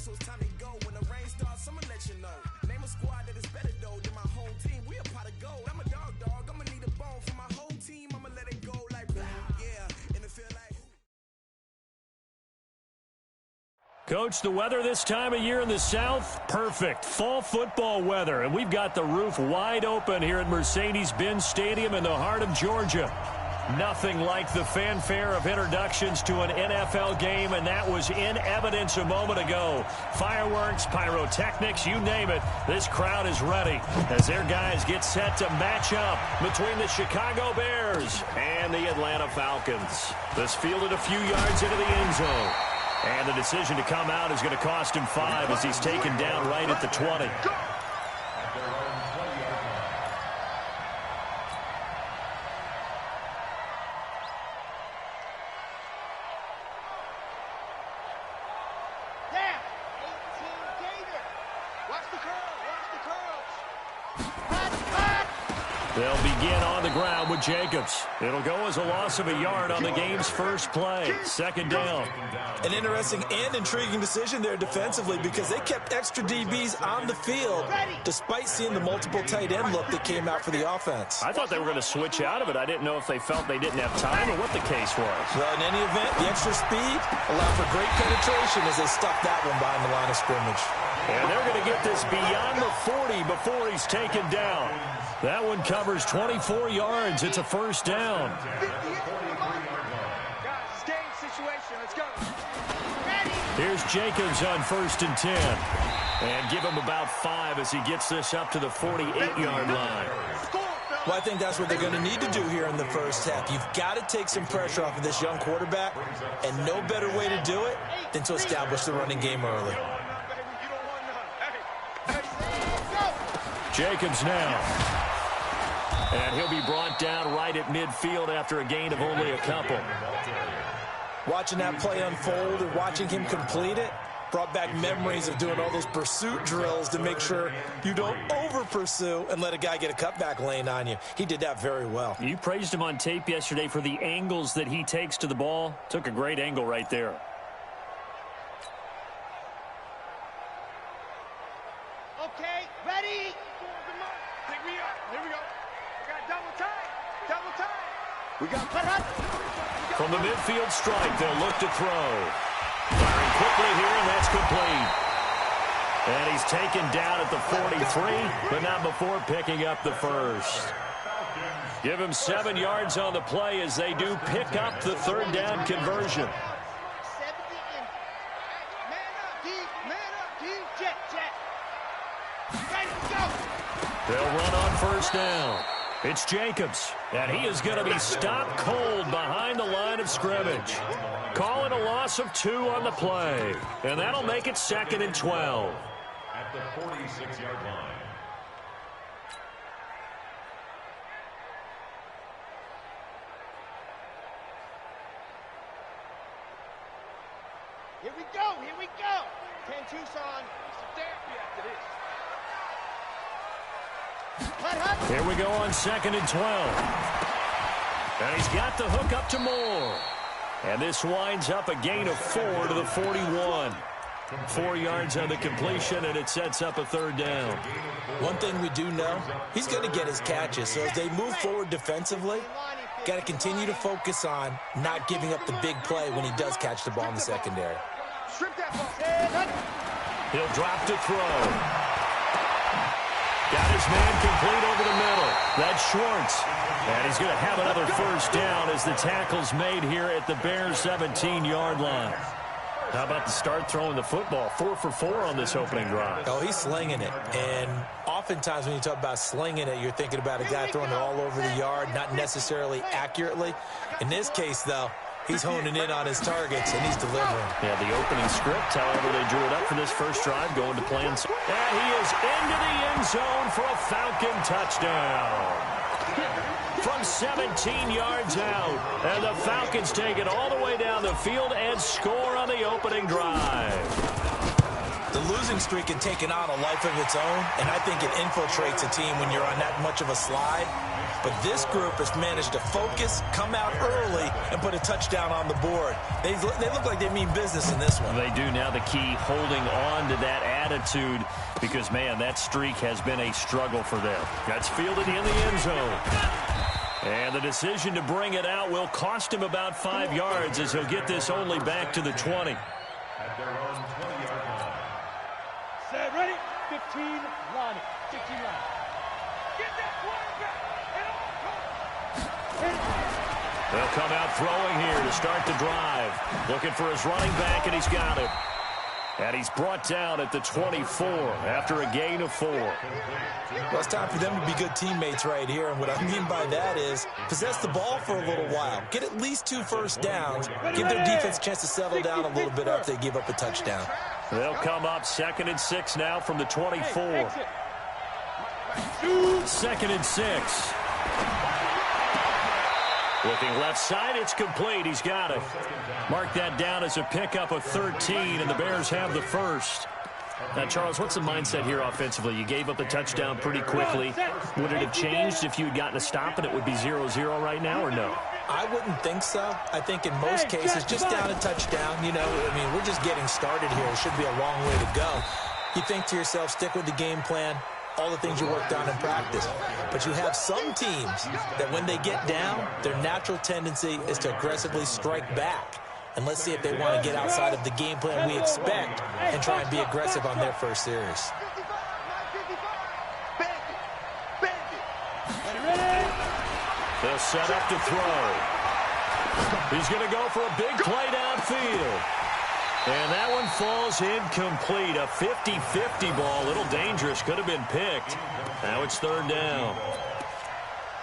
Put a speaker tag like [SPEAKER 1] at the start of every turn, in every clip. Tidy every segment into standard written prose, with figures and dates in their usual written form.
[SPEAKER 1] so it's time to go. When the rain starts, I'ma let you know. Name a squad that is better though than my home team. We a pot of gold. I'm a dog. I'ma need a bone for my whole team. I'ma let it go like yeah. And it feel like.
[SPEAKER 2] Coach, the weather this time of year in the South, perfect. Fall football weather, and we've got the roof wide open here at Mercedes-Benz Stadium in the heart of Georgia. Nothing like the fanfare of introductions to an NFL game, and that was in evidence a moment ago. Fireworks, pyrotechnics, you name it. This crowd is ready as their guys get set to match up between the Chicago Bears and the Atlanta Falcons. This fielded a few yards into the end zone. And the decision to come out is going to cost him 5 as he's taken down right at the 20. They'll begin on the ground with Jacobs. It'll go as a loss of a yard on the game's first play. Second down.
[SPEAKER 3] An interesting and intriguing decision there defensively because they kept extra DBs on the field despite seeing the multiple tight end look that came out for the offense.
[SPEAKER 2] I thought they were going to switch out of it. I didn't know if they felt they didn't have time or what the case was.
[SPEAKER 3] Well, in any event, the extra speed allowed for great penetration as they stuffed that one behind the line of scrimmage.
[SPEAKER 2] And they're going to get this beyond the 40 before he's taken down. That one covers 24 yards. It's a first down. Here's Jacobs on 1st and 10. And give him about 5 as he gets this up to the 48-yard line.
[SPEAKER 3] Well, I think that's what they're going to need to do here in the first half. You've got to take some pressure off of this young quarterback, and no better way to do it than to establish the running game early.
[SPEAKER 2] Jacobs now. And he'll be brought down right at midfield after a gain of only a couple.
[SPEAKER 3] Watching that play unfold and watching him complete it brought back memories of doing all those pursuit drills to make sure you don't over-pursue and let a guy get a cutback lane on you. He did that very well.
[SPEAKER 2] You praised him on tape yesterday for the angles that he takes to the ball. Took a great angle right there.
[SPEAKER 4] Okay, ready? Pick me up. Here we go. We got double time. Double time. We got
[SPEAKER 2] From the midfield strike, they'll look to throw. Firing quickly here, and that's complete. And he's taken down at the 43, but not before picking up the first. Give him 7 yards on the play as they do pick up the third down conversion. They'll run on first down. It's Jacobs, and he is going to be stopped cold behind the line of scrimmage. Calling a loss of 2 on the play, and that'll make it 2nd and 12.
[SPEAKER 5] At the 46-yard line.
[SPEAKER 4] Here we go. Here we go. 10 Tucson.
[SPEAKER 2] Here we go on 2nd and 12. And he's got the hook up to Moore. And this winds up a gain of 4 to the 41. 4 yards on the completion, and it sets up a third down.
[SPEAKER 3] One thing we do know, he's going to get his catches. So as they move forward defensively, got to continue to focus on not giving up the big play when he does catch the ball in the secondary.
[SPEAKER 2] He'll drop to throw. Got his man complete over the middle. That's Schwartz. And he's going to have another first down as the tackle's made here at the Bears' 17-yard line. How about the start throwing the football? 4 for 4 on this opening drive.
[SPEAKER 3] Oh, he's slinging it. And oftentimes when you talk about slinging it, you're thinking about a guy throwing it all over the yard, not necessarily accurately. In this case, though, he's honing in on his targets, and he's delivering.
[SPEAKER 2] Yeah, the opening script, however, they drew it up for this first drive, going to plans. And he is into the end zone for a Falcon touchdown. From 17 yards out, and the Falcons take it all the way down the field and score on the opening drive.
[SPEAKER 3] The losing streak had taken on a life of its own, and I think it infiltrates a team when you're on that much of a slide. But this group has managed to focus, come out early, and put a touchdown on the board. They look like they mean business in this one.
[SPEAKER 2] They do. Now the key, holding on to that attitude, because, man, that streak has been a struggle for them. That's fielded in the end zone. And the decision to bring it out will cost him about 5 yards, as he'll get this only back to the 20.
[SPEAKER 5] At their own 20-yard line.
[SPEAKER 4] Set, ready? 15 line. 15 line. Get that quarterback.
[SPEAKER 2] They'll come out throwing here to start the drive. Looking for his running back, and he's got him. And he's brought down at the 24 after a gain of 4.
[SPEAKER 3] Well, it's time for them to be good teammates right here. And what I mean by that is possess the ball for a little while. Get at least 2 first downs. Give their defense a chance to settle down a little bit after they give up a touchdown.
[SPEAKER 2] They'll come up 2nd and 6 now from the 24. 2nd and 6. Looking left side, it's complete. He's got it. Mark that down as a pickup of 13, and the Bears have the first. Now, Charles, what's the mindset here offensively? You gave up the touchdown pretty quickly. Would it have changed if you had gotten a stop and it would be 0-0 right now, or no?
[SPEAKER 3] I wouldn't think so. I think in most cases, just down a touchdown, you know, I mean, we're just getting started here. It should be a long way to go. You think to yourself, stick with the game plan, all the things you worked on in practice. But you have some teams that when they get down, their natural tendency is to aggressively strike back. And let's see if they want to get outside of the game plan we expect and try and be aggressive on their first series.
[SPEAKER 2] They'll set up to throw. He's going to go for a big play downfield. And that one falls incomplete. A 50-50 ball. A little dangerous. Could have been picked. Now it's 3rd down.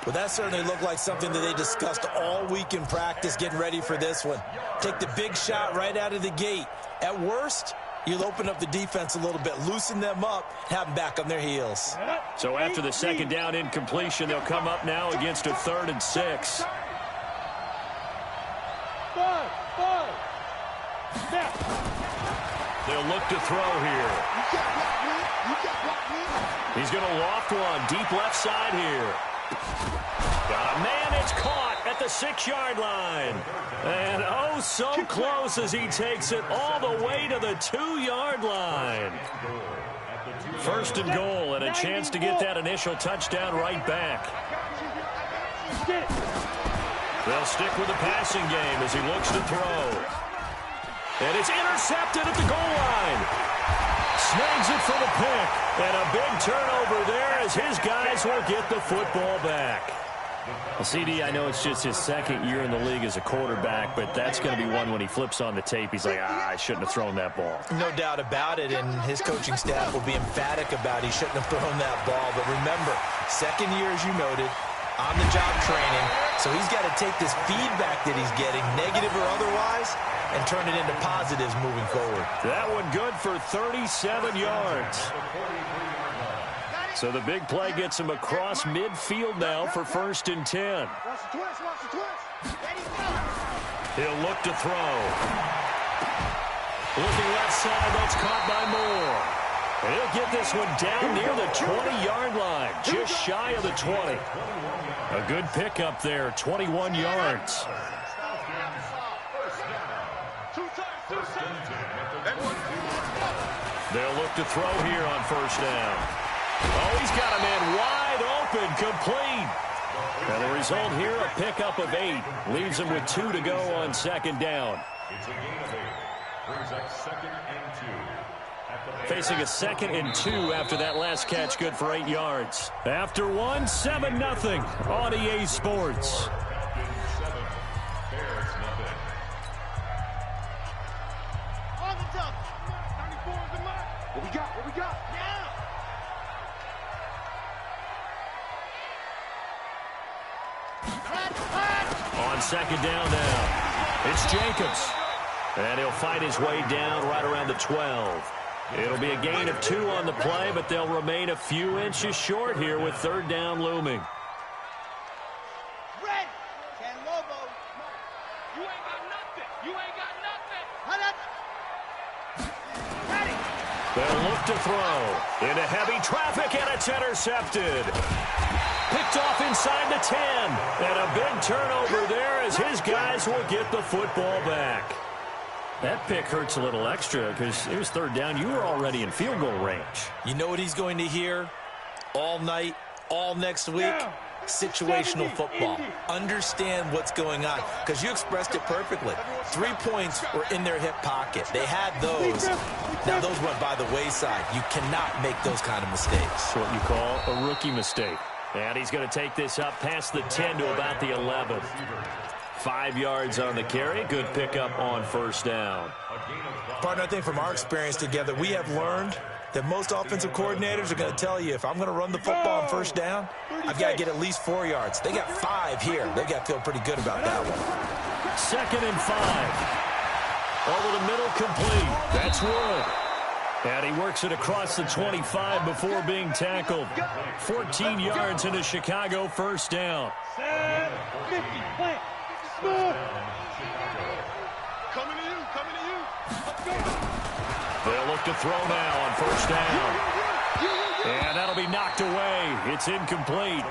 [SPEAKER 3] Well, that certainly looked like something that they discussed all week in practice getting ready for this one. Take the big shot right out of the gate. At worst, you'll open up the defense a little bit, loosen them up, have them back on their heels.
[SPEAKER 2] So after the 2nd down incompletion, they'll come up now against a 3rd and 6. They'll look to throw here. He's going to loft one deep left side here. Got a man, it's caught at the 6-yard line. And oh, so close as he takes it all the way to the 2-yard line. 1st and goal, and a chance to get that initial touchdown right back. They'll stick with the passing game as he looks to throw. And it's intercepted at the goal line. Snags it for the pick. And a big turnover there as his guys will get the football back. Well, CD, I know it's just his 2nd year in the league as a quarterback, but that's going to be one when he flips on the tape. He's like, I shouldn't have thrown that ball.
[SPEAKER 3] No doubt about it, and his coaching staff will be emphatic about he shouldn't have thrown that ball. But remember, 2nd year, as you noted, on-the-job training. So he's got to take this feedback that he's getting, negative or otherwise, and turn it into positives moving forward.
[SPEAKER 2] That one good for 37 yards. So the big play gets him across midfield now for 1st and 10. He'll look to throw. Looking left side, that's caught by Moore. And he'll get this one down near the 20-yard line, just shy of the 20. A good pickup there, 21 yards. They'll look to throw here on 1st down. Oh, he's got a man wide open, complete. And the result here, a pickup of 8. Leaves him with 2 to go on 2nd down.
[SPEAKER 5] It's a gain of 8. Brings up 2nd and 2.
[SPEAKER 2] Facing a 2nd and 2 after that last catch, good for 8 yards. After one, 7-0 on EA Sports.
[SPEAKER 4] What we got? Now!
[SPEAKER 2] On 2nd down now, it's Jacobs. And he'll fight his way down right around the 12. It'll be a gain of 2 on the play, but they'll remain a few inches short here with 3rd down looming.
[SPEAKER 4] Red! Can Lobo. You ain't got nothing. You ain't got nothing. Ready.
[SPEAKER 2] They'll look to throw. Into heavy traffic, and it's intercepted. Picked off inside inside the 10. And a big turnover there as his guys will get the football back. That pick hurts a little extra because it was third down. You were already in field goal range.
[SPEAKER 3] You know what he's going to hear all night, all next week? Situational football. Understand what's going on, because you expressed it perfectly. 3 points were in their hip pocket. They had those. Now those went by the wayside. You cannot make those kind of mistakes.
[SPEAKER 2] That's what you call a rookie mistake. And he's going to take this up past the 10 to about the 11. 5 yards on the carry. Good pickup on first down.
[SPEAKER 3] Partner, I think from our experience together, we have learned that most offensive coordinators are going to tell you, if I'm going to run the football on first down, I've got to get at least 4 yards. They got 5 here. They've got to feel pretty good about that one.
[SPEAKER 2] 2nd and 5. Over the middle, complete. That's Wood. And he works it across the 25 before being tackled. 14 yards into Chicago, first down.
[SPEAKER 4] 50, plant, coming to you. Let's go.
[SPEAKER 2] They'll look to throw now on first down. And that'll be knocked away. It's incomplete.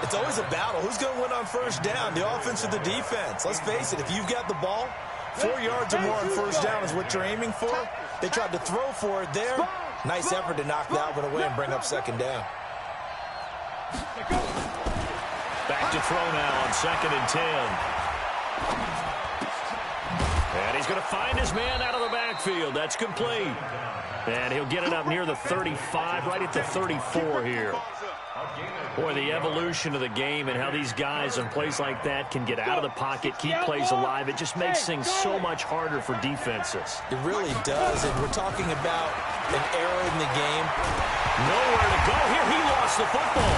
[SPEAKER 3] It's always a battle. Who's going to win on first down, the offense or the defense? Let's face it, if you've got the ball, 4 yards or more on first down is what you're aiming for. They tried to throw for it there. Nice effort to knock that one away and bring up second down.
[SPEAKER 2] Back to throw now on 2nd and 10. And he's going to find his man out of the backfield. That's complete. And he'll get it up near the 35, right at the 34 here. Boy, the evolution of the game and how these guys in plays like that can get out of the pocket, keep plays alive, it just makes things so much harder for defenses.
[SPEAKER 3] It really does, and we're talking about an error in the game.
[SPEAKER 2] Nowhere to go here. He lost the football.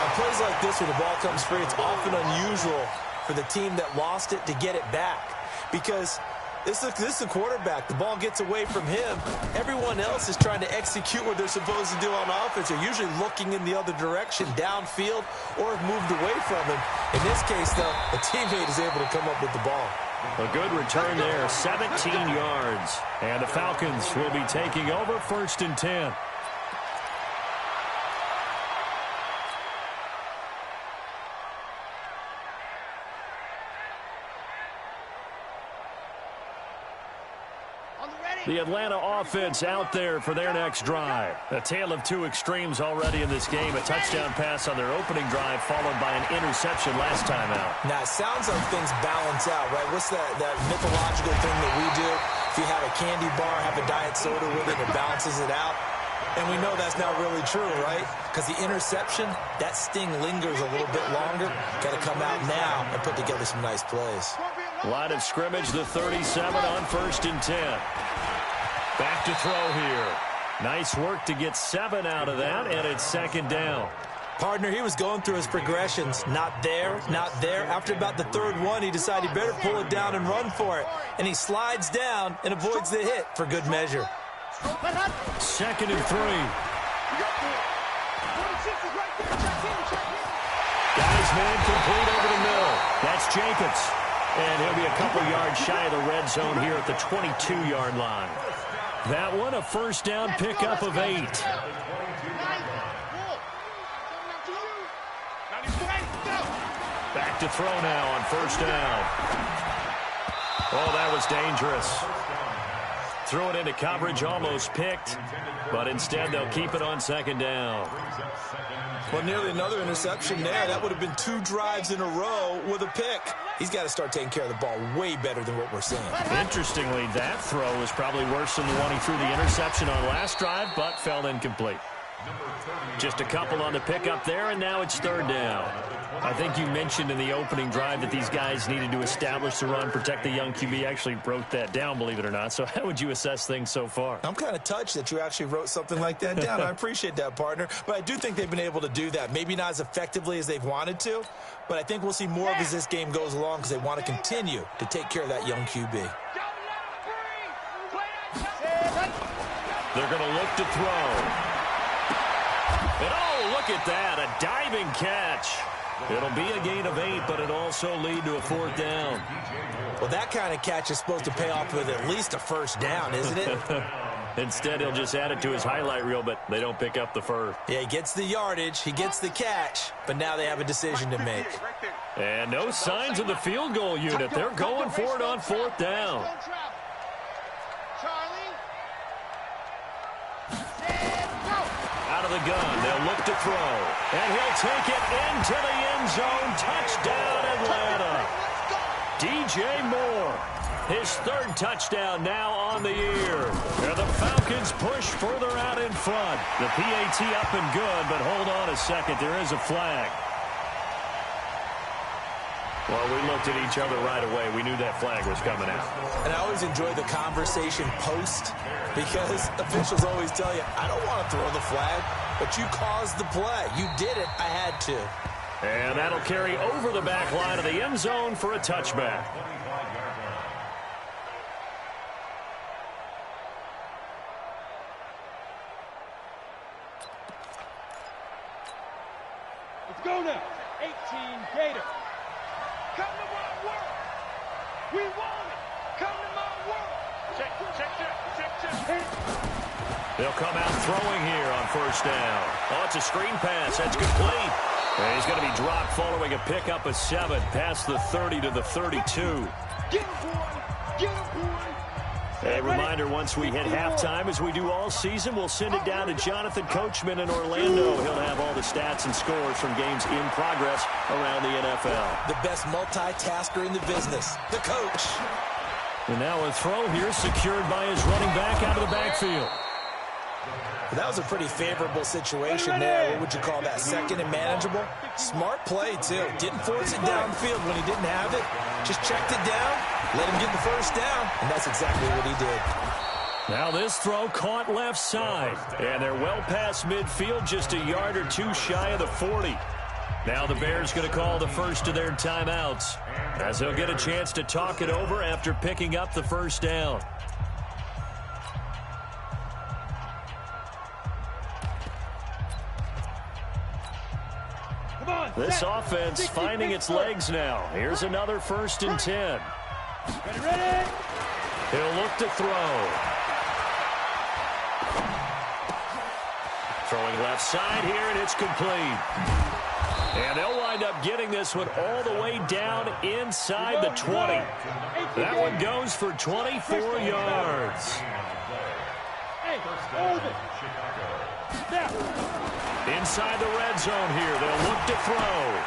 [SPEAKER 3] On plays like this, when the ball comes free, it's often unusual for the team that lost it to get it back, because this is a quarterback. The ball gets away from him. Everyone else is trying to execute what they're supposed to do on offense. They're usually looking in the other direction, downfield, or have moved away from him. In this case, though, a teammate is able to come up with the ball.
[SPEAKER 2] A good return there, 17 yards. And the Falcons will be taking over, 1st and 10. The Atlanta offense out there for their next drive. A tale of two extremes already in this game. A touchdown pass on their opening drive, followed by an interception last time out.
[SPEAKER 3] Now, it sounds like things balance out, right? What's that mythological thing that we do? If you have a candy bar, have a diet soda with it, it balances it out. And we know that's not really true, right? Because the interception, that sting lingers a little bit longer. Got to come out now and put together some nice plays.
[SPEAKER 2] Line of scrimmage, the 37 on 1st and 10. Back to throw here. Nice work to get 7 out of that, and it's 2nd down.
[SPEAKER 3] Partner, he was going through his progressions. Not there, not there. After about the 3rd one, he decided he better pull it down and run for it. And he slides down and avoids the hit for good measure.
[SPEAKER 2] 2nd and 3. Guys, man, complete over the middle. That's Jacobs. And he'll be a couple yards shy of the red zone here at the 22-yard line. That one, a 1st down pickup of 8. Back to throw now on 1st down. Oh, that was dangerous. Threw it into coverage, almost picked, but instead they'll keep it on 2nd down.
[SPEAKER 3] Well, nearly another interception there. That would have been 2 drives in a row with a pick. He's got to start taking care of the ball way better than what we're seeing.
[SPEAKER 2] Interestingly, that throw was probably worse than the one he threw the interception on last drive, but fell incomplete. Just a couple on the pickup there, and now it's 3rd down. I think you mentioned in the opening drive that these guys needed to establish the run, protect the young QB. Actually wrote that down, believe it or not. So how would you assess things so far?
[SPEAKER 3] I'm kind of touched that you actually wrote something like that down. I appreciate that, partner. But I do think they've been able to do that. Maybe not as effectively as they've wanted to, but I think we'll see more of as this game goes along because they want to continue to take care of that young QB.
[SPEAKER 2] They're going to look to throw. And oh, look at that, a diving catch. It'll be a gain of 8, but it'll also lead to a 4th down.
[SPEAKER 3] Well, that kind of catch is supposed to pay off with at least a 1st down, isn't it?
[SPEAKER 2] Instead, he'll just add it to his highlight reel, but they don't pick up the first.
[SPEAKER 3] Yeah, he gets the yardage, he gets the catch, but now they have a decision to make.
[SPEAKER 2] And no signs of the field goal unit. They're going for it on 4th down. Out of the gun, they'll look to throw. And he'll take it into the end zone. Touchdown, Atlanta. DJ Moore. His 3rd touchdown now on the year. And the Falcons push further out in front. The PAT up and good, but hold on a second. There is a flag. Well, we looked at each other right away. We knew that flag was coming out.
[SPEAKER 3] And I always enjoy the conversation post because officials always tell you, I don't want to throw the flag, but you caused the play. You did it. I had to.
[SPEAKER 2] And that'll carry over the back line of the end zone for a touchback.
[SPEAKER 4] Let's go now. 18 Gator. Come to my world. We want it. Come to my world. Check.
[SPEAKER 2] They'll come out throwing here on 1st down. Oh, it's a screen pass. That's complete. And he's going to be dropped following a pickup of 7 past the 30 to the 32.
[SPEAKER 4] Get him, boy. Get him, boy.
[SPEAKER 2] A reminder, once we hit halftime, as we do all season, we'll send it down to Jonathan Coachman in Orlando. He'll have all the stats and scores from games in progress around the NFL.
[SPEAKER 3] The best multitasker in the business, the coach.
[SPEAKER 2] And now a throw here secured by his running back out of the backfield.
[SPEAKER 3] That was a pretty favorable situation there. What would you call that? 2nd and manageable? Smart play, too. Didn't force it downfield when he didn't have it. Just checked it down, let him get the 1st down, and that's exactly what he did.
[SPEAKER 2] Now this throw caught left side, and they're well past midfield, just a yard or 2 shy of the 40. Now the Bears going to call the first of their timeouts, as they'll get a chance to talk it over after picking up the 1st down. This offense finding its legs now. Here's another 1st and 10.
[SPEAKER 4] Ready?
[SPEAKER 2] He'll look to throw. Throwing left side here, and it's complete. And they'll wind up getting this one all the way down inside the 20. That one goes for 24 yards.
[SPEAKER 4] Hey, hold it. Now.
[SPEAKER 2] Inside the red zone here, they'll look to throw.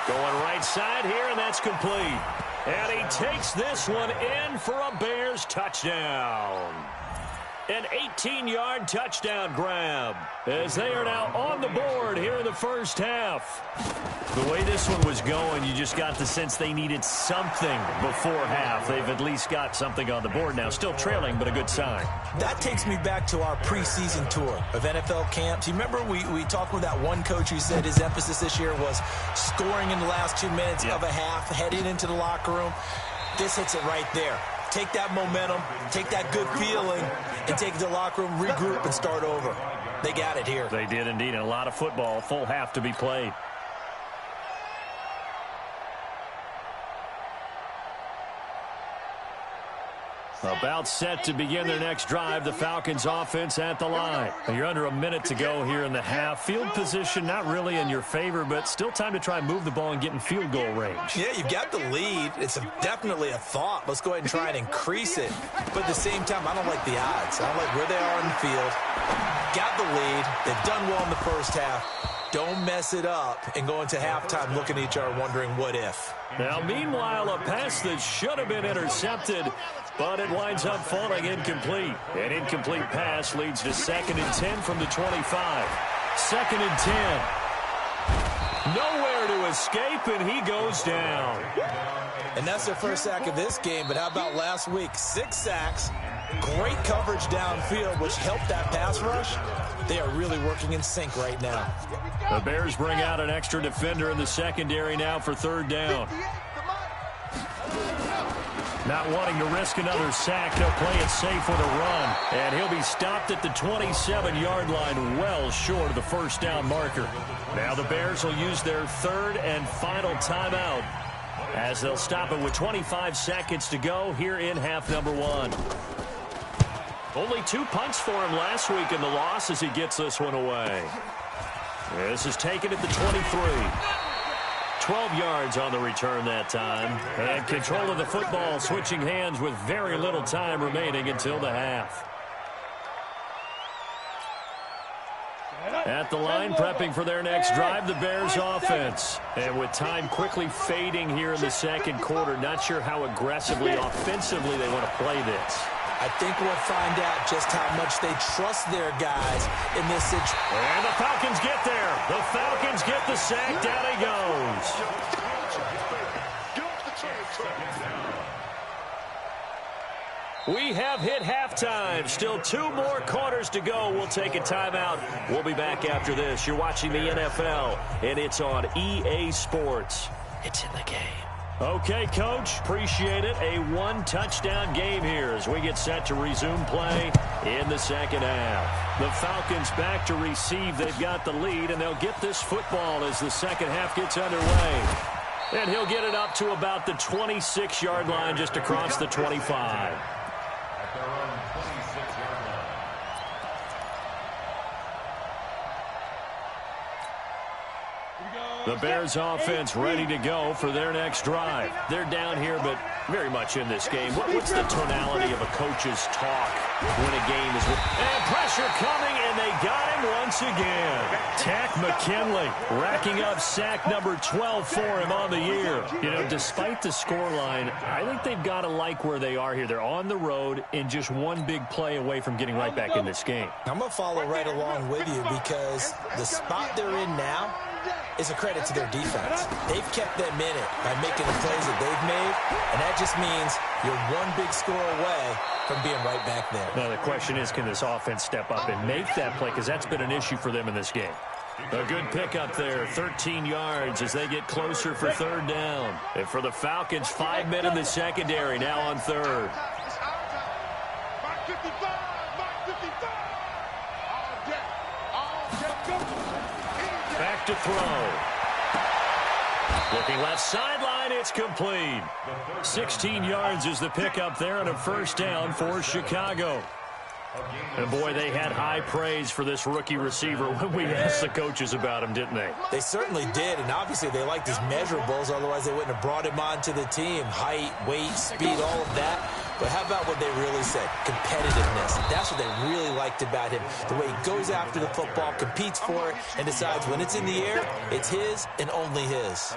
[SPEAKER 2] Going right side here, and that's complete. And he takes this one in for a Bears touchdown. An 18-yard touchdown grab as they are now on the board here in the 1st half. The way this one was going, you just got the sense they needed something before half. They've at least got something on the board now. Still trailing, but a good sign.
[SPEAKER 3] That takes me back to our preseason tour of NFL camps. You remember we talked with that one coach who said his emphasis this year was scoring in the last 2 minutes of a half, heading into the locker room. This hits it right there. Take that momentum, take that good feeling, and take it to the locker room, regroup, and start over. They got it here.
[SPEAKER 2] They did indeed, and a lot of football, full half to be played. About set to begin their next drive, the Falcons offense at the line. You're under a minute to go here in the half. Field position not really in your favor, but still time to try and move the ball and get in field goal range.
[SPEAKER 3] Yeah, you've got the lead. It's definitely a thought. Let's go ahead and try and increase it. But at the same time, I don't like the odds. I don't like where they are in the field. Got the lead. They've done well in the 1st half. Don't mess it up and go into halftime looking at each other wondering what if.
[SPEAKER 2] Now, meanwhile, a pass that should have been intercepted, but it winds up falling incomplete. An incomplete pass leads to 2nd and 10 from the 25. 2nd and 10. Nowhere to escape, and he goes down.
[SPEAKER 3] And that's their first sack of this game, but how about last week? 6 sacks, great coverage downfield, which helped that pass rush. They are really working in sync right now.
[SPEAKER 2] The Bears bring out an extra defender in the secondary now for 3rd down. Not wanting to risk another sack, they'll play it safe with a run. And he'll be stopped at the 27-yard line, well short of the 1st down marker. Now the Bears will use their 3rd and final timeout, as they'll stop it with 25 seconds to go here in half number 1. Only 2 punts for him last week in the loss as he gets this one away. This is taken at the 23. 12 yards on the return that time. And control of the football switching hands with very little time remaining until the half. At the line, prepping for their next drive, the Bears offense. And with time quickly fading here in the second quarter, not sure how aggressively, offensively they want to play this.
[SPEAKER 3] I think we'll find out just how much they trust their guys in this situation.
[SPEAKER 2] And the Falcons get there. The Falcons get the sack. Down he goes. We have hit halftime. Still 2 more quarters to go. We'll take a timeout. We'll be back after this. You're watching the NFL, and it's on EA Sports. It's in the game. Okay, Coach, appreciate it. A 1-touchdown game here as we get set to resume play in the second half. The Falcons back to receive. They've got the lead, and they'll get this football as the second half gets underway. And he'll get it up to about the 26-yard line just across the 25.
[SPEAKER 5] At their own 26-yard line.
[SPEAKER 2] The Bears offense ready to go for their next drive. They're down here, but very much in this game. What's the tonality of a coach's talk when a game is... And pressure coming, and they got him once again. Tack McKinley racking up sack number 12 for him on the year. You know, despite the scoreline, I think they've got to like where they are here. They're on the road and just one big play away from getting right back in this game.
[SPEAKER 3] I'm going to follow right along with you because the spot they're in now is a credit to their defense. They've kept them in it by making the plays that they've made, and that just means you're one big score away from being right back there.
[SPEAKER 2] Now, the question is, can this offense step up and make that play? Because that's been an issue for them in this game. A good pickup there, 13 yards as they get closer for third down. And for the Falcons, 5 men in the secondary now on third. Back to throw. Looking left sideline, it's complete. 16 yards is the pickup there and a first down for Chicago. And boy, they had high praise for this rookie receiver when we asked the coaches about him, didn't they?
[SPEAKER 3] They certainly did, and obviously they liked his measurables, otherwise they wouldn't have brought him onto the team. Height, weight, speed, all of that. But how about what they really said? Competitiveness. That's what they really liked about him. The way he goes after the football, competes for it, and decides when it's in the air, it's his and only his.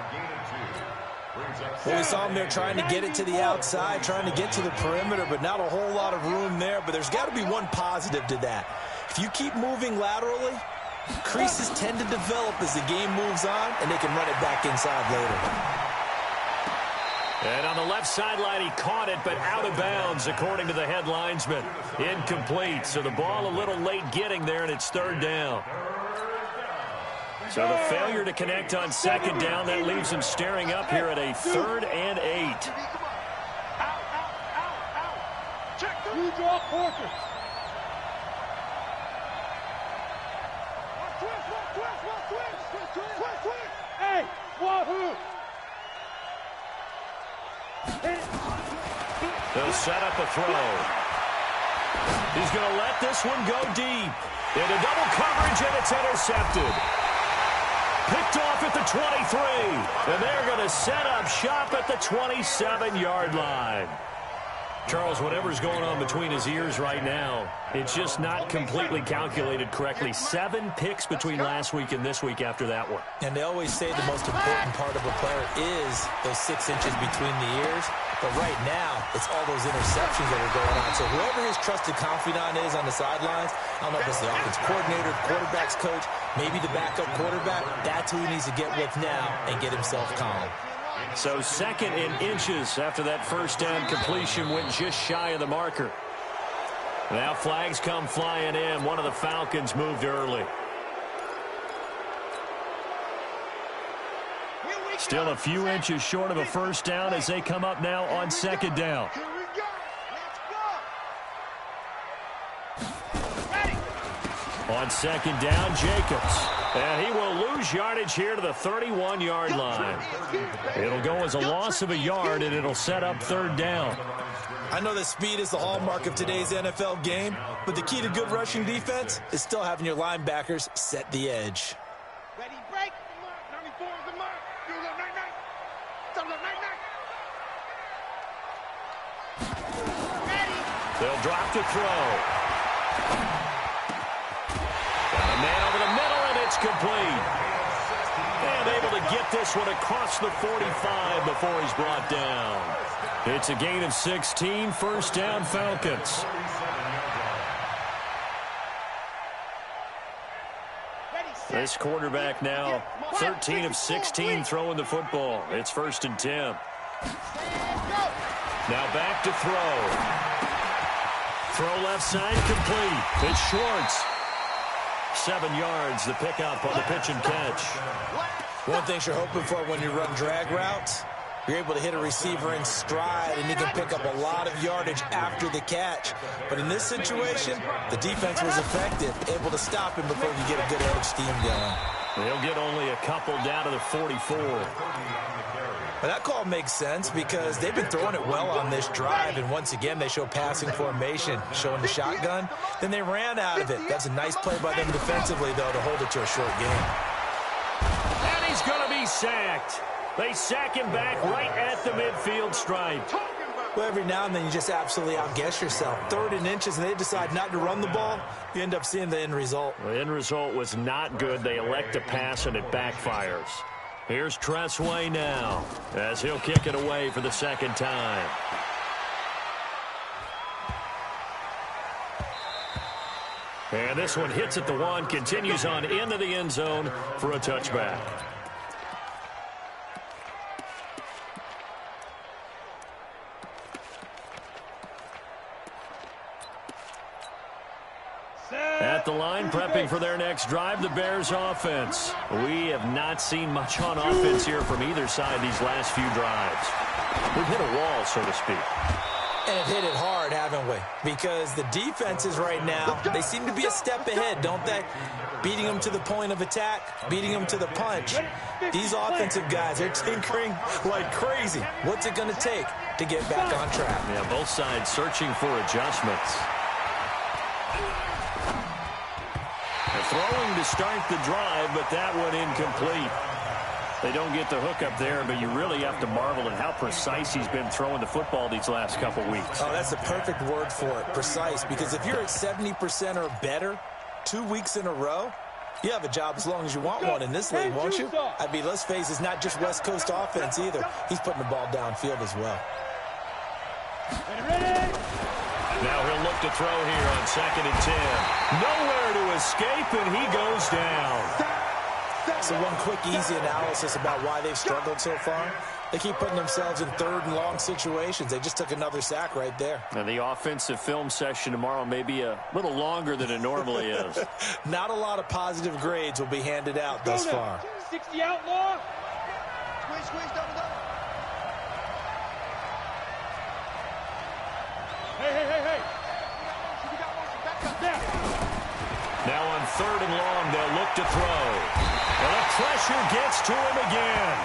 [SPEAKER 3] Well, we saw him there trying to get it to the outside, trying to get to the perimeter, but not a whole lot of room there. But there's got to be one positive to that. If you keep moving laterally, creases tend to develop as the game moves on, and they can run it back inside later.
[SPEAKER 2] And on the left sideline, he caught it, but out of bounds, according to the head linesman. Incomplete, so the ball a little late getting there, and it's third down. So the failure to connect on second down, that leaves him staring up here at a 3rd and 8.
[SPEAKER 4] You draw quarter. Hey, wahoo!
[SPEAKER 2] They'll set up a throw. He's going to let this one go deep. Into double coverage, and it's intercepted. Picked off at the 23. And they're going to set up shop at the 27-yard line. Charles, whatever's going on between his ears right now, it's just not completely calculated correctly. 7 picks between last week and this week after that one.
[SPEAKER 3] And they always say the most important part of a player is those 6 inches between the ears. But right now, it's all those interceptions that are going on. So whoever his trusted confidant is on the sidelines, I don't know if it's the offense coordinator, quarterback's coach, maybe the backup quarterback, that's who he needs to get with now and get himself calm.
[SPEAKER 2] So 2nd and inches after that first down completion went just shy of the marker. Now flags come flying in. One of the Falcons moved early. Still a few inches short of a first down as they come up now on second down. On second down, Jacobs. And he will lose yardage here to the 31-yard line. It'll go as a loss of a yard, and it'll set up third down.
[SPEAKER 3] I know that speed is the hallmark of today's NFL game, but the key to good rushing defense is still having your linebackers set the edge.
[SPEAKER 4] Ready, break. 94 is the mark. You go, 99. Ready.
[SPEAKER 2] They'll drop to throw. Got a man over the middle, and it's complete. And able to get this one across the 45 before he's brought down. It's a gain of 16, first down Falcons. This quarterback now 13 of 16 throwing the football. It's 1st and 10. Now back to throw. Throw left side complete. It's Schwartz. 7 yards, the pickup on the pitch and catch.
[SPEAKER 3] One thing you're hoping for when you run drag routes, you're able to hit a receiver in stride, and he can pick up a lot of yardage after the catch. But in this situation, the defense was effective, able to stop him before he get a good edge steam going.
[SPEAKER 2] They'll get only a couple down to the 44.
[SPEAKER 3] But that call makes sense because they've been throwing it well on this drive, and once again they show passing formation, showing the shotgun. Then they ran out of it. That's a nice play by them defensively, though, to hold it to a short game.
[SPEAKER 2] And he's going to be sacked. They sack him back right at the midfield stripe.
[SPEAKER 3] Well, every now and then you just absolutely outguess yourself. 3rd and inches, and they decide not to run the ball. You end up seeing the end result.
[SPEAKER 2] The end result was not good. They elect to pass, and it backfires. Here's Tressway now as he'll kick it away for the second time. And this one hits at the 1, continues on into the end zone for a touchback. At the line, prepping for their next drive, the Bears offense. We have not seen much on offense here from either side these last few drives. We've hit a wall, so to speak.
[SPEAKER 3] And have hit it hard, haven't we? Because the defenses right now, they seem to be a step ahead, don't they? Beating them to the point of attack, beating them to the punch. These offensive guys are tinkering like crazy. What's it going to take to get back on track?
[SPEAKER 2] Yeah, both sides searching for adjustments. Throwing to start the drive, but that one incomplete. They don't get the hook up there, but you really have to marvel at how precise he's been throwing the football these last couple weeks.
[SPEAKER 3] Oh, that's the perfect word for it, precise, because if you're at 70% or better 2 weeks in a row, you have a job as long as you want one in this league, won't you? I mean, let's face it, it's not just West Coast offense either. He's putting the ball downfield as well.
[SPEAKER 2] Now he'll look to throw here on 2nd and 10. Nowhere to escape, and he goes down.
[SPEAKER 3] So one quick, easy analysis about why they've struggled so far. They keep putting themselves in 3rd and long situations. They just took another sack right there.
[SPEAKER 2] Now the offensive film session tomorrow may be a little longer than it normally is.
[SPEAKER 3] Not a lot of positive grades will be handed out thus far.
[SPEAKER 4] 60 outlaw.
[SPEAKER 6] Squeeze, double.
[SPEAKER 4] Hey.
[SPEAKER 2] Now on 3rd and long, they'll look to throw. And the pressure gets to him again.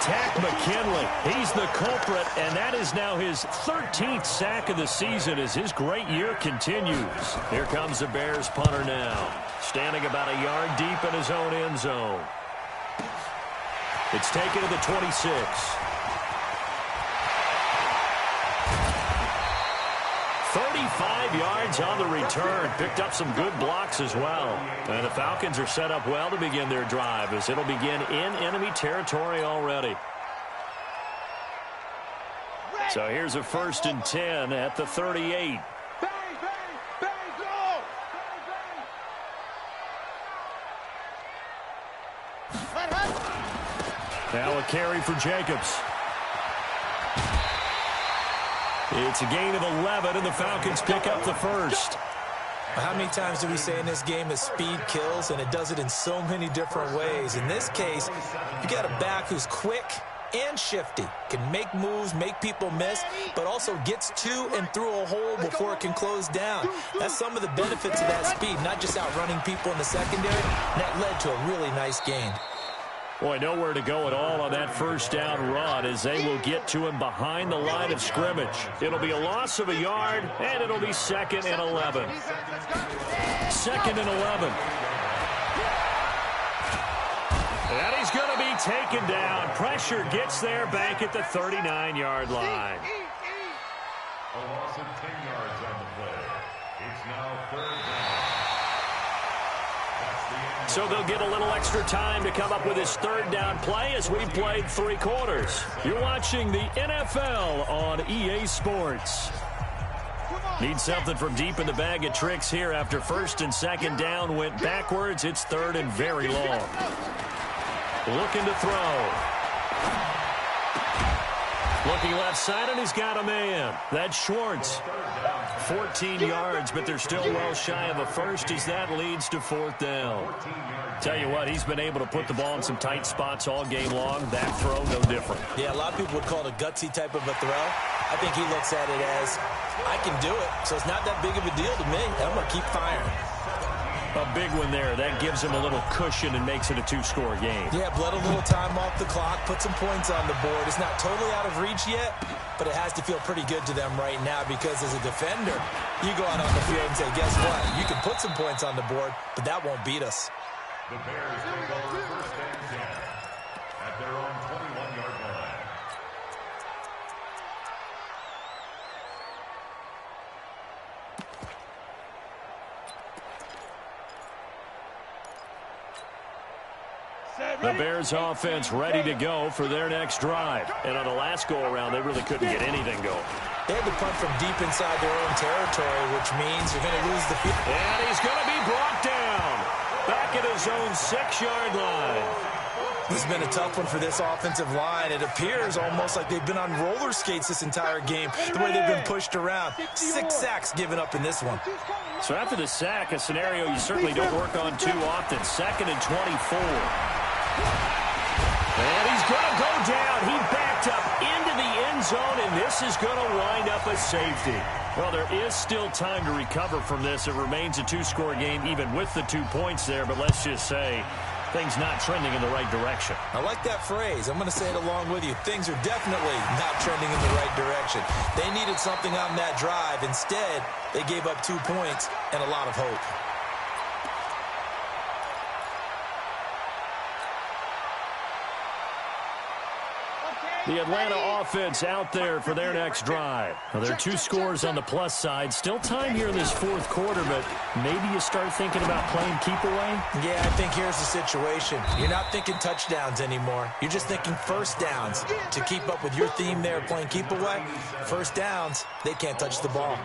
[SPEAKER 2] Tack McKinley, he's the culprit, and that is now his 13th sack of the season as his great year continues. Here comes the Bears punter now, standing about a yard deep in his own end zone. It's taken to the 26. 35 yards on the return. Picked up some good blocks as well. And the Falcons are set up well to begin their drive as it'll begin in enemy territory already. So here's a 1st and 10 at the 38. Now a carry for Jacobs. It's a gain of 11, and the Falcons pick up the first.
[SPEAKER 3] How many times do we say in this game that speed kills, and it does it in so many different ways? In this case, you got a back who's quick and shifty, can make moves, make people miss, but also gets to and through a hole before it can close down. That's some of the benefits of that speed, not just outrunning people in the secondary. And that led to a really nice gain.
[SPEAKER 2] Boy, nowhere to go at all on that first down run as they will get to him behind the line of scrimmage. It'll be a loss of a yard, and it'll be 2nd and 11. 2nd and 11. And he's going to be taken down. Pressure gets there back at the 39-yard line.
[SPEAKER 5] A loss of 10 yards on the play. It's now 3rd down.
[SPEAKER 2] So they'll get a little extra time to come up with his 3rd down play as we played 3 quarters. You're watching the NFL on EA Sports. Need something from deep in the bag of tricks here after 1st and 2nd down went backwards. It's 3rd and very long. Looking to throw. Looking left side, and he's got a man. That's Schwartz. 14 yards, but they're still well shy of a first as that leads to 4th down. Tell you what, he's been able to put the ball in some tight spots all game long. That throw, no different.
[SPEAKER 3] Yeah, a lot of people would call it a gutsy type of a throw. I think he looks at it as, I can do it, so it's not that big of a deal to me, and I'm going to keep firing.
[SPEAKER 2] A big one there. That gives him a little cushion and makes it a 2-score game.
[SPEAKER 3] Yeah, bled a little time off the clock, put some points on the board. It's not totally out of reach yet, but it has to feel pretty good to them right now because as a defender, you go out on the field and say, guess what? You can put some points on the board, but that won't beat us.
[SPEAKER 5] The Bears take over 1st and 10 at their own 21-yard line.
[SPEAKER 2] The Bears offense ready to go for their next drive. And on the last go-around, they really couldn't get anything going.
[SPEAKER 3] They had to punt from deep inside their own territory, which means you're going to lose the field.
[SPEAKER 2] And he's going to be brought down back at his own 6-yard line.
[SPEAKER 3] This has been a tough one for this offensive line. It appears almost like they've been on roller skates this entire game, the way they've been pushed around. 6 sacks given up in this one.
[SPEAKER 2] So after the sack, a scenario you certainly don't work on too often. 2nd and 24. And he's going to go down. He backed up into the end zone, and this is going to wind up a safety. Well, there is still time to recover from this. It remains a 2-score game, even with the 2 points there. But let's just say things not trending in the right direction.
[SPEAKER 3] I like that phrase. I'm going to say it along with you. Things are definitely not trending in the right direction. They needed something on that drive. Instead, they gave up 2 points and a lot of hope.
[SPEAKER 2] The Atlanta offense out there for their next drive. Well, there are 2 scores on the plus side. Still time here in this 4th quarter, but maybe you start thinking about playing keep away?
[SPEAKER 3] Yeah, I think here's the situation. You're not thinking touchdowns anymore. You're just thinking first downs. To keep up with your theme there, playing keep away, first downs, they can't touch the ball.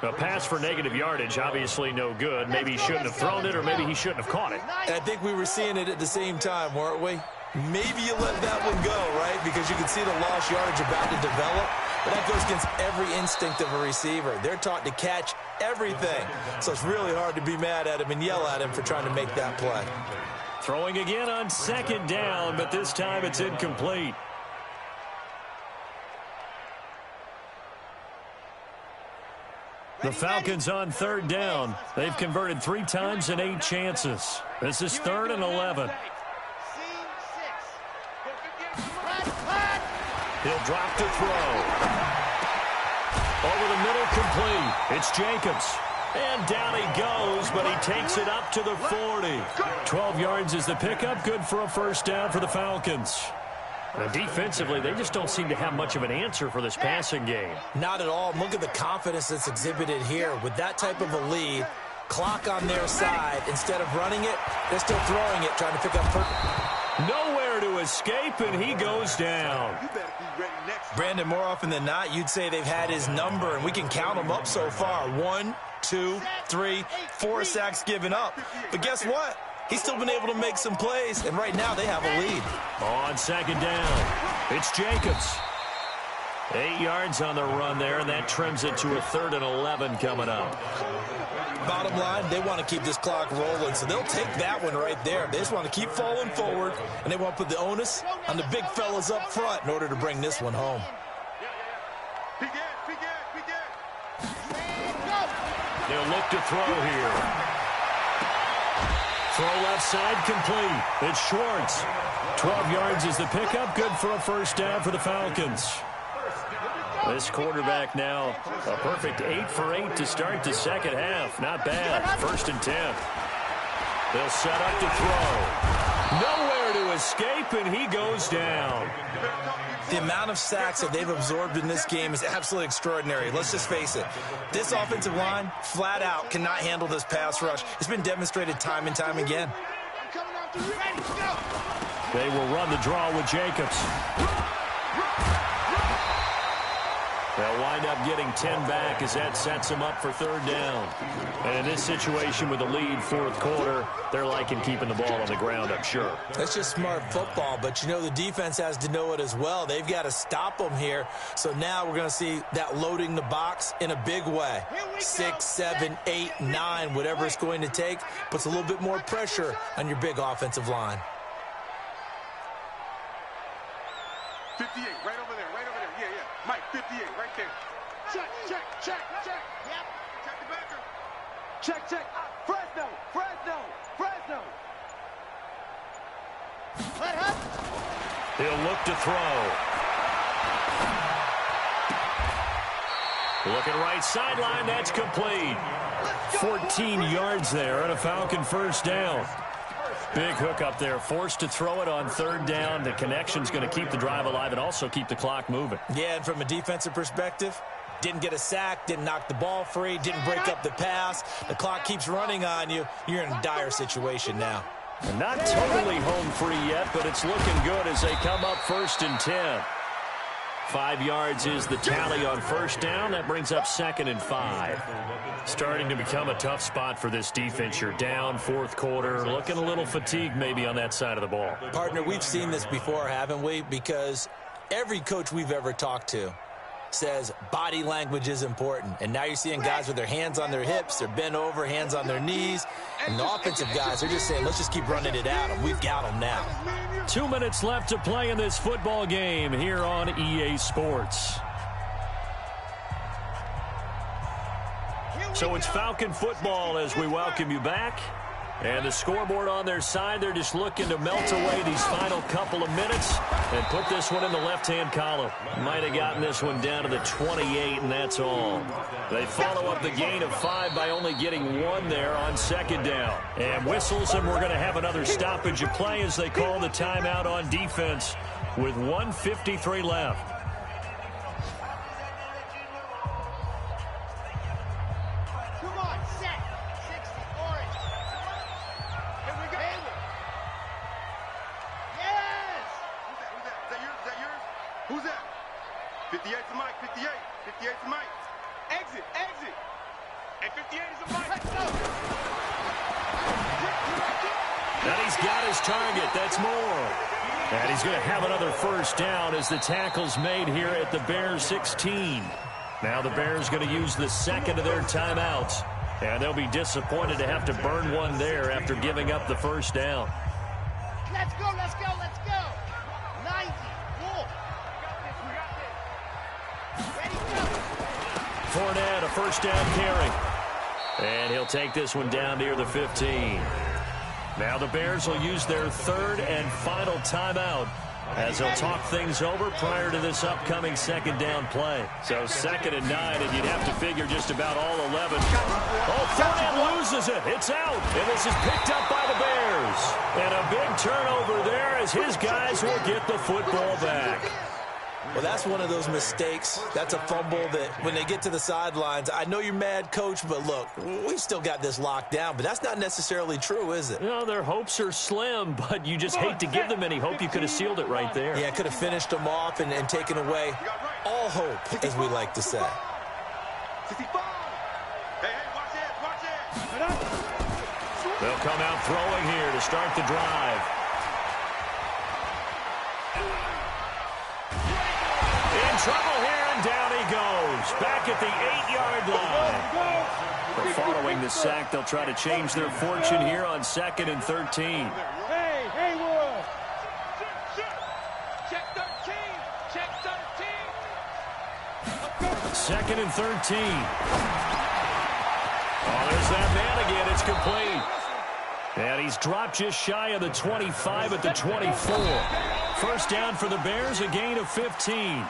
[SPEAKER 2] A pass for negative yardage, obviously no good. Maybe he shouldn't have thrown it, or maybe he shouldn't have caught it.
[SPEAKER 3] And I think we were seeing it at the same time, weren't we? Maybe you let that one go, right? Because you can see the lost yardage about to develop. But that goes against every instinct of a receiver. They're taught to catch everything. So it's really hard to be mad at him and yell at him for trying to make that play.
[SPEAKER 2] Throwing again on 2nd down, but this time it's incomplete. The Falcons on 3rd down. They've converted 3 times in 8 chances. This is 3rd and 11. He'll drop to throw. Over the middle, complete. It's Jacobs. And down he goes, but he takes it up to the 40. 12 yards is the pickup. Good for a 1st down for the Falcons. Defensively, they just don't seem to have much of an answer for this passing game.
[SPEAKER 3] Not at all. Look at the confidence that's exhibited here. With that type of a lead, clock on their side, instead of running it, they're still throwing it, trying to pick up.
[SPEAKER 2] Nowhere to escape, and he goes down.
[SPEAKER 3] Brandon, more often than not, you'd say they've had his number, and we can count them up so far. 1, 2, 3, 4 sacks given up. But guess what? He's still been able to make some plays, and right now they have a lead.
[SPEAKER 2] On 2nd down, it's Jacobs. 8 yards on the run there, and that trims it to a 3rd and 11 coming up.
[SPEAKER 3] Bottom line, they want to keep this clock rolling, so they'll take that one right there. They just want to keep falling forward, and they want to put the onus on the big fellas up front in order to bring this one home.
[SPEAKER 2] They'll look to throw here. Throw left side complete. It's Schwartz. 12 yards is the pickup. Good for a first down for the Falcons. This quarterback now a perfect 8 for 8 to start the second half. Not bad. 1st and 10. They'll set up to throw. Nowhere to escape, and he goes down.
[SPEAKER 3] The amount of sacks that they've absorbed in this game is absolutely extraordinary. Let's just face it. This offensive line, flat out, cannot handle this pass rush. It's been demonstrated time and time again.
[SPEAKER 2] They will run the draw with Jacobs. They'll wind up getting 10 back as that sets them up for 3rd down. And in this situation with the lead 4th quarter, they're liking keeping the ball on the ground, I'm sure.
[SPEAKER 3] That's just smart football, but you know the defense has to know it as well. They've got to stop them here. So now we're going to see that loading the box in a big way. 6, 7, 8, 9, whatever it's going to take, puts a little bit more pressure on your big offensive line.
[SPEAKER 7] 58, right over there, yeah. Mike, 58, right there. Check. Yep. Check the backer. Check. Fresno.
[SPEAKER 6] Let up.
[SPEAKER 2] He'll look to throw. Looking right sideline, that's complete. 14 yards there on a Falcon first down. Big hook up there, forced to throw it on 3rd down. The connection's going to keep the drive alive and also keep the clock moving.
[SPEAKER 3] Yeah, and from a defensive perspective, didn't get a sack, didn't knock the ball free, didn't break up the pass. The clock keeps running on you. You're in a dire situation now.
[SPEAKER 2] And not totally home free yet, but it's looking good as they come up 1st and 10. 5 yards is the tally on 1st down. That brings up 2nd and 5. Starting to become a tough spot for this defense. You're down 4th quarter, looking a little fatigued maybe on that side of the ball.
[SPEAKER 3] Partner, we've seen this before, haven't we? Because every coach we've ever talked to says body language is important. And now you're seeing guys with their hands on their hips, they're bent over, hands on their knees. And the offensive guys, they're just saying, let's just keep running it at them. We've got them now.
[SPEAKER 2] 2 minutes left to play in this football game here on EA Sports. So it's Falcon football as we welcome you back. And the scoreboard on their side, they're just looking to melt away these final couple of minutes and put this one in the left-hand column. Might have gotten this one down to the 28, and that's all. They follow up the gain of 5 by only getting 1 there on 2nd down. And whistles, and we're going to have another stoppage of play as they call the timeout on defense with 1:53 left.
[SPEAKER 7] Who's that? 58 to Mike, 58. 58 to Mike. Exit. And 58 is a Mike.
[SPEAKER 2] And he's got his target. That's more. And he's going to have another first down as the tackle's made here at the Bears 16. Now the Bears going to use the 2nd of their timeouts. And they'll be disappointed to have to burn one there after giving up the first down.
[SPEAKER 6] Let's go. 90. Cool.
[SPEAKER 2] Fournette, a first down carry. And he'll take this one down near the 15. Now the Bears will use their 3rd and final timeout as they'll talk things over prior to this upcoming 2nd down play. So 2nd and 9, and you'd have to figure just about all 11. Oh, Fournette loses it. It's out, and this is picked up by the Bears. And a big turnover there as his guys will get the football back.
[SPEAKER 3] Well, that's one of those mistakes. That's a fumble that when they get to the sidelines, I know you're mad, Coach, but look, we've still got this locked down. But that's not necessarily true, is it?
[SPEAKER 2] No, their hopes are slim, but you just hate to give them any hope. You could have sealed it right there.
[SPEAKER 3] Yeah, could have finished them off and taken away all hope, as we like to say.
[SPEAKER 7] 65. Hey, watch it.
[SPEAKER 2] They'll come out throwing here to start the drive. Trouble here, and down he goes. Back at the 8-yard line. But following the sack, they'll try to change their fortune here on 2nd and 13.
[SPEAKER 4] Hey, Haywood.
[SPEAKER 7] Check 13.
[SPEAKER 2] 2nd and 13. Oh, there's that man again. It's complete. And he's dropped just shy of the 25 at the 24. First down for the Bears, a gain of 15.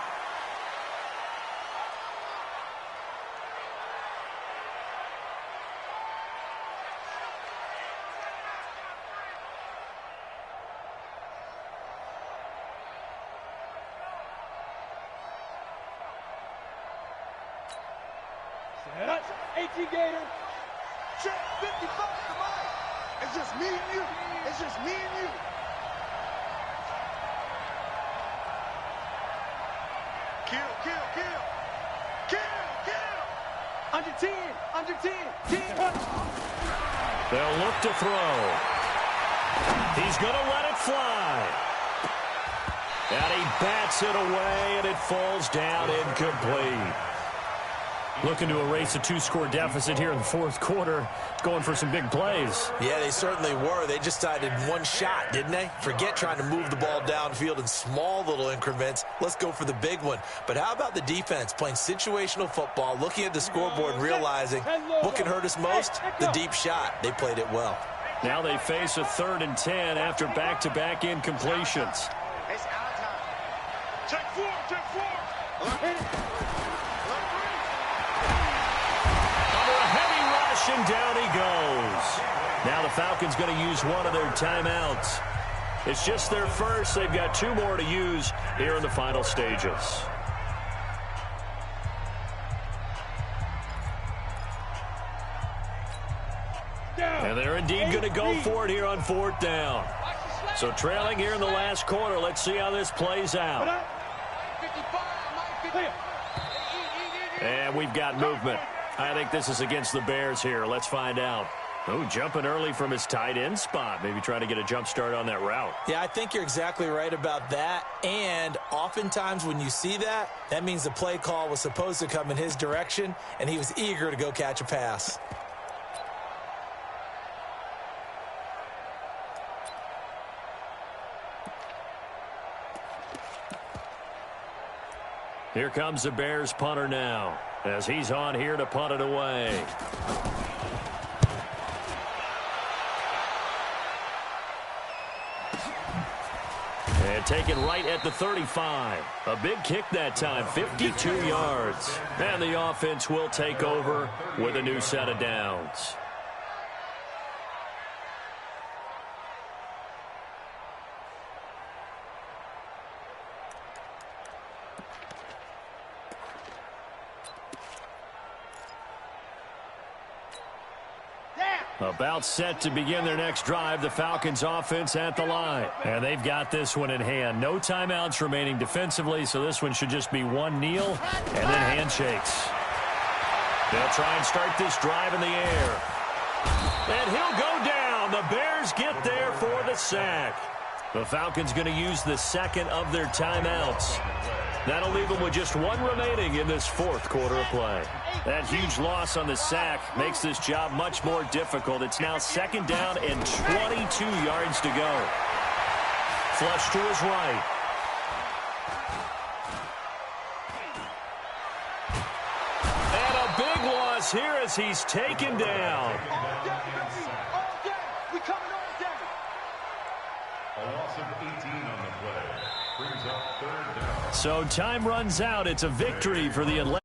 [SPEAKER 4] That's 18 Gator.
[SPEAKER 7] Check 55 to mine. It's just me and you. It's just me and you. Kill, kill, kill. Kill, kill.
[SPEAKER 4] Under 10. Under 10. 10.
[SPEAKER 2] They'll look to throw. He's going to let it fly. And he bats it away, and it falls down incomplete. Looking to erase a two-score deficit here in the fourth quarter, going for some big plays.
[SPEAKER 3] Yeah, they certainly were. They just decided one shot, didn't they? Forget trying to move the ball downfield in small little increments. Let's go for the big one. But how about the defense playing situational football, looking at the scoreboard and realizing what can hurt us most? The deep shot. They played it well.
[SPEAKER 2] Now they face a 3rd and 10 after back-to-back incompletions.
[SPEAKER 7] It's our time. Check 4, check 4.
[SPEAKER 2] And down he goes. Now the Falcons going to use one of their timeouts. It's just their first. They've got 2 more to use here in the final stages. And they're indeed going to go for it here on 4th down. So trailing here in the last quarter. Let's see how this plays out. And we've got movement. I think this is against the Bears here. Let's find out. Oh, jumping early from his tight end spot. Maybe trying to get a jump start on that route.
[SPEAKER 3] Yeah, I think you're exactly right about that. And oftentimes when you see that, that means the play call was supposed to come in his direction, and he was eager to go catch a pass.
[SPEAKER 2] Here comes the Bears punter now, as he's on here to punt it away. And taken right at the 35. A big kick that time, 52 yards. And the offense will take over with a new set of downs. About set to begin their next drive, the Falcons offense at the line. And they've got this one in hand. No timeouts remaining defensively, so this one should just be one kneel and then handshakes. They'll try and start this drive in the air. And he'll go down. The Bears get there for the sack. The Falcons going to use the second of their timeouts. That'll leave them with just one remaining in this fourth quarter of play. That huge loss on the sack makes this job much more difficult. It's now 2nd down and 22 yards to go. Flush to his right. And a big loss here as he's taken down.
[SPEAKER 5] A loss of 18 on the play. Brings up 3rd down.
[SPEAKER 2] So time runs out. It's a victory for the Atlanta.